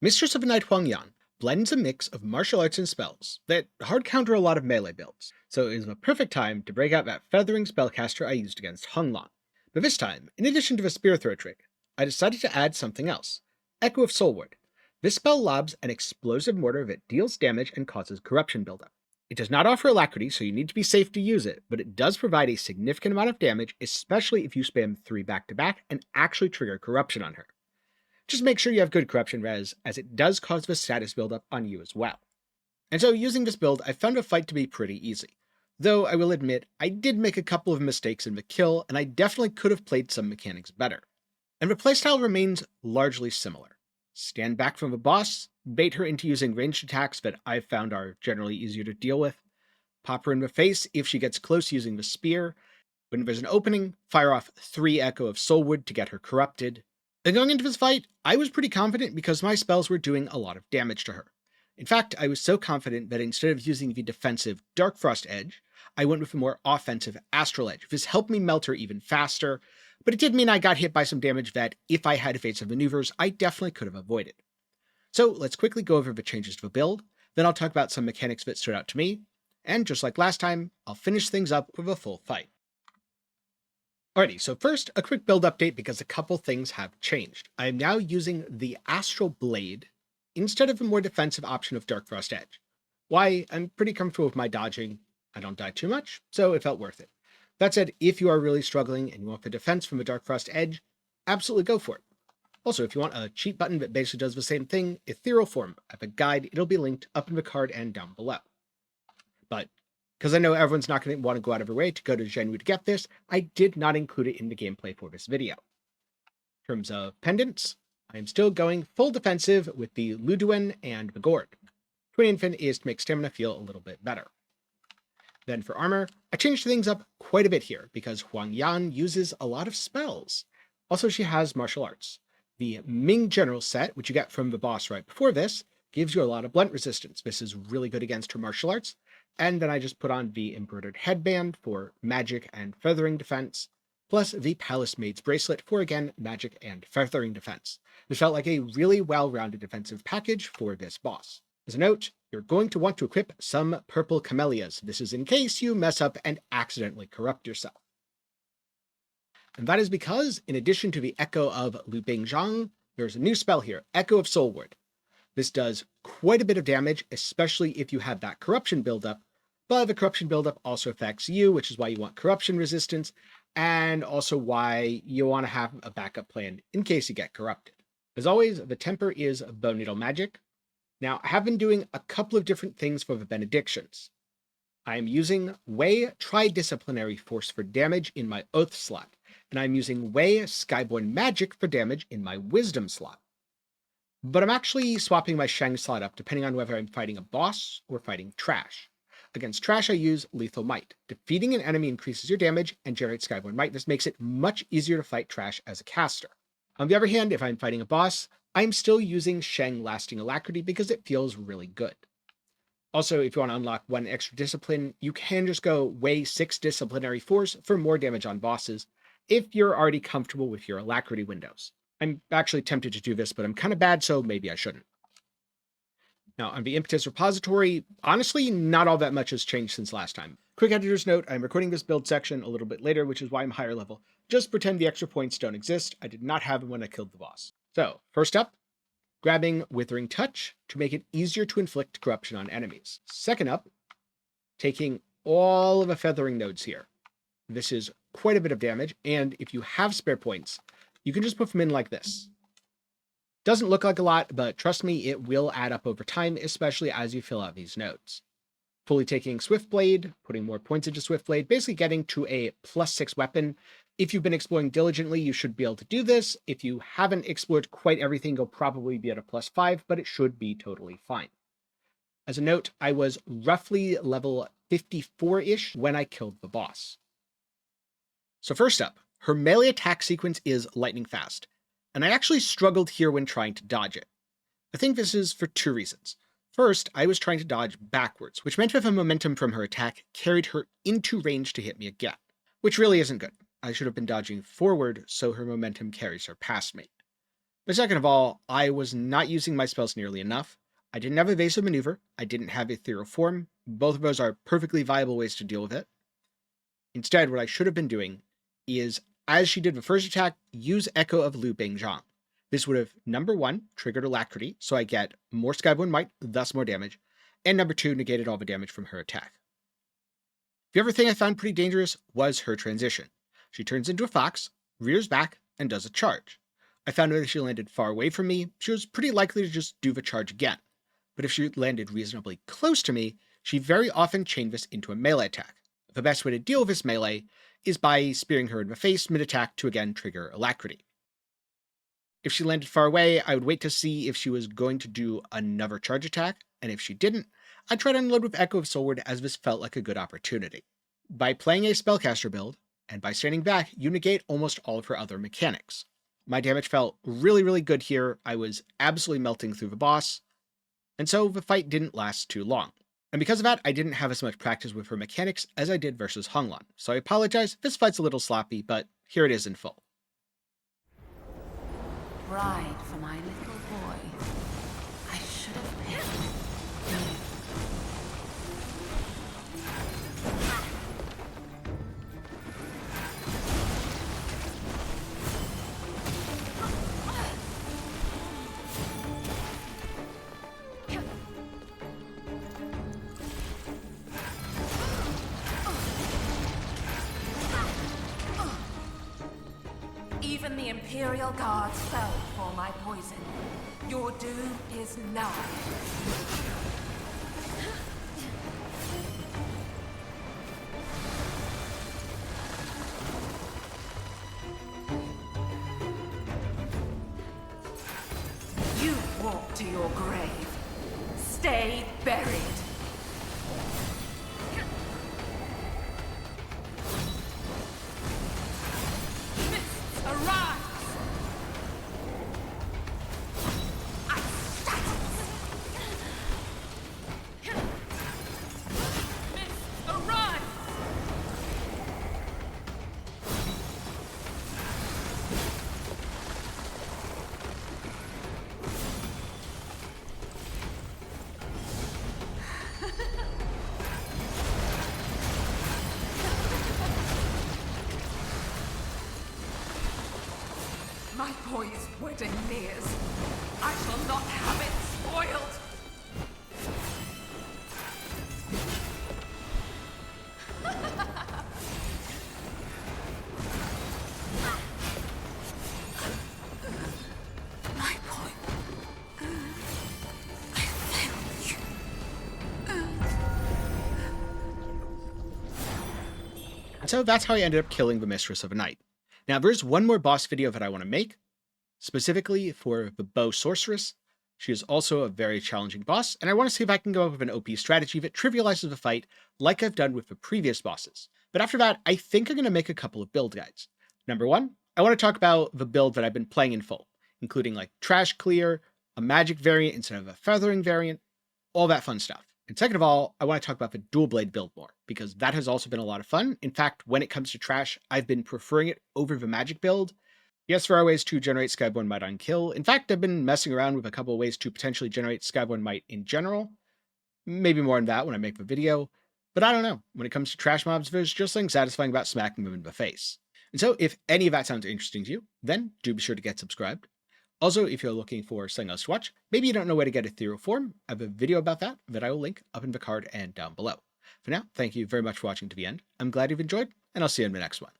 Mistress of Night Huang Yan blends a mix of martial arts and spells that hard counter a lot of melee builds, so it is a perfect time to break out that feathering spellcaster I used against Hung Lan. But this time, in addition to the spear throw trick, I decided to add something else. Echo of Soulward. This spell lobs an explosive mortar that deals damage and causes corruption buildup. It does not offer alacrity, so you need to be safe to use it, but it does provide a significant amount of damage, especially if you spam 3 back to back and actually trigger corruption on her. Just make sure you have good corruption res, as it does cause the status buildup on you as well. And so using this build, I found the fight to be pretty easy. Though I will admit, I did make a couple of mistakes in the kill, and I definitely could have played some mechanics better. And the playstyle remains largely similar. Stand back from the boss, bait her into using ranged attacks that I've found are generally easier to deal with, pop her in the face if she gets close using the spear. When there's an opening, fire off 3 Echo of Soulwood to get her corrupted. And going into this fight, I was pretty confident because my spells were doing a lot of damage to her. In fact, I was so confident that instead of using the defensive Dark Frost Edge, I went with a more offensive Astral Edge. This helped me melt her even faster, but it did mean I got hit by some damage that, if I had evasive maneuvers, I definitely could have avoided. So let's quickly go over the changes to the build, then I'll talk about some mechanics that stood out to me, and just like last time, I'll finish things up with a full fight. Alrighty, so first, a quick build update because a couple things have changed. I am now using the Astral Blade instead of the more defensive option of Dark Frost Edge. Why? I'm pretty comfortable with my dodging. I don't die too much, so it felt worth it. That said, if you are really struggling and you want the defense from a Dark Frost Edge, absolutely go for it. Also, if you want a cheat button that basically does the same thing, Ethereal Form, I have a guide, it'll be linked up in the card and down below. But because I know everyone's not going to want to go out of their way to go to Zhenwu to get this, I did not include it in the gameplay for this video. In terms of pendants, I am still going full defensive with the Luduen and the Gourd. Twin Infant is to make stamina feel a little bit better. Then for armor, I changed things up quite a bit here because Huang Yan uses a lot of spells. Also, she has martial arts. The Ming General set, which you get from the boss right before this, gives you a lot of blunt resistance. This is really good against her martial arts. And then I just put on the embroidered headband for magic and feathering defense, plus the Palace Maid's bracelet for, again, magic and feathering defense. This felt like a really well-rounded defensive package for this boss. As a note, you're going to want to equip some purple camellias. This is in case you mess up and accidentally corrupt yourself. And that is because, in addition to the Echo of Lu Bingzhang, there's a new spell here, Echo of Soulward. This does quite a bit of damage, especially if you have that corruption buildup, but the corruption buildup also affects you, which is why you want corruption resistance, and also why you want to have a backup plan in case you get corrupted. As always, the temper is Bone Needle Magic. Now, I have been doing a couple of different things for the benedictions. I am using Wei Tri-Disciplinary Force for damage in my Oath slot, and I'm using Wei Skyborn Magic for damage in my Wisdom slot. But I'm actually swapping my Sheng slot up depending on whether I'm fighting a boss or fighting trash. Against trash, I use Lethal Might. Defeating an enemy increases your damage and generates Skyborn Might. This makes it much easier to fight trash as a caster. On the other hand, if I'm fighting a boss, I'm still using Sheng Lasting Alacrity because it feels really good. Also, if you want to unlock 1 extra discipline, you can just go Wei 6 Disciplinary Force for more damage on bosses if you're already comfortable with your Alacrity windows. I'm actually tempted to do this, but I'm kind of bad, so maybe I shouldn't. Now, on the impetus repository, honestly, not all that much has changed since last time. Quick editor's note, I'm recording this build section a little bit later, which is why I'm higher level. Just pretend the extra points don't exist. I did not have them when I killed the boss. So, first up, grabbing Withering Touch to make it easier to inflict corruption on enemies. Second up, taking all of the feathering nodes here. This is quite a bit of damage, and if you have spare points, you can just put them in like this. Doesn't look like a lot, but trust me, it will add up over time, especially as you fill out these nodes. Fully taking Swiftblade, putting more points into Swiftblade, basically getting to a +6 weapon. If you've been exploring diligently, you should be able to do this. If you haven't explored quite everything, you'll probably be at a +5, but it should be totally fine. As a note, I was roughly level 54-ish when I killed the boss. So first up, her melee attack sequence is lightning fast, and I actually struggled here when trying to dodge it. I think this is for 2 reasons. First, I was trying to dodge backwards, which meant that the momentum from her attack carried her into range to hit me again, which really isn't good. I should have been dodging forward so her momentum carries her past me. But second of all, I was not using my spells nearly enough. I didn't have evasive maneuver, I didn't have ethereal form. Both of those are perfectly viable ways to deal with it. Instead, what I should have been doing is, as she did the first attack, use Echo of Lu Bingzhang. This would have, number one, triggered Alacrity, so I get more Skyborn Might, thus more damage, and number two, negated all the damage from her attack. The other thing I found pretty dangerous was her transition. She turns into a fox, rears back, and does a charge. I found that if she landed far away from me, she was pretty likely to just do the charge again. But if she landed reasonably close to me, she very often chained this into a melee attack. The best way to deal with this melee is by spearing her in the face mid-attack to again trigger Alacrity. If she landed far away, I would wait to see if she was going to do another charge attack, and if she didn't, I'd try to unload with Echo of Soulward as this felt like a good opportunity. By playing a spellcaster build, and by standing back, you negate almost all of her other mechanics. My damage felt really good here, I was absolutely melting through the boss, and so the fight didn't last too long. And because of that, I didn't have as much practice with her mechanics as I did versus Honglan, so I apologize, this fight's a little sloppy, but here it is in full. Bride for my little boy. I should have picked you. Even the Imperial Guards fell for my poison. Your doom is nigh. You walk to your grave. Stay buried. My boy's wedding nears. I shall not have it spoiled. My boy. I failed you. And so that's how I ended up killing the Mistress of the Night. Now, there's one more boss video that I want to make, specifically for the Bow Sorceress. She is also a very challenging boss, and I want to see if I can go up with an OP strategy that trivializes the fight like I've done with the previous bosses. But after that, I think I'm going to make a couple of build guides. Number one, I want to talk about the build that I've been playing in full, including like Trash Clear, a magic variant instead of a feathering variant, all that fun stuff. And second of all, I want to talk about the dual blade build more, because that has also been a lot of fun. In fact, when it comes to Trash, I've been preferring it over the magic build. Yes, there are ways to generate Skyborn Might on kill. In fact, I've been messing around with a couple of ways to potentially generate Skyborn Might in general. Maybe more on that when I make the video. But I don't know. When it comes to Trash mobs, there's just something satisfying about smacking them in the face. And so if any of that sounds interesting to you, then do be sure to get subscribed. Also, if you're looking for something else to watch, maybe you don't know where to get ethereal form, I have a video about that I will link up in the card and down below. For now, thank you very much for watching to the end. I'm glad you've enjoyed, and I'll see you in the next one.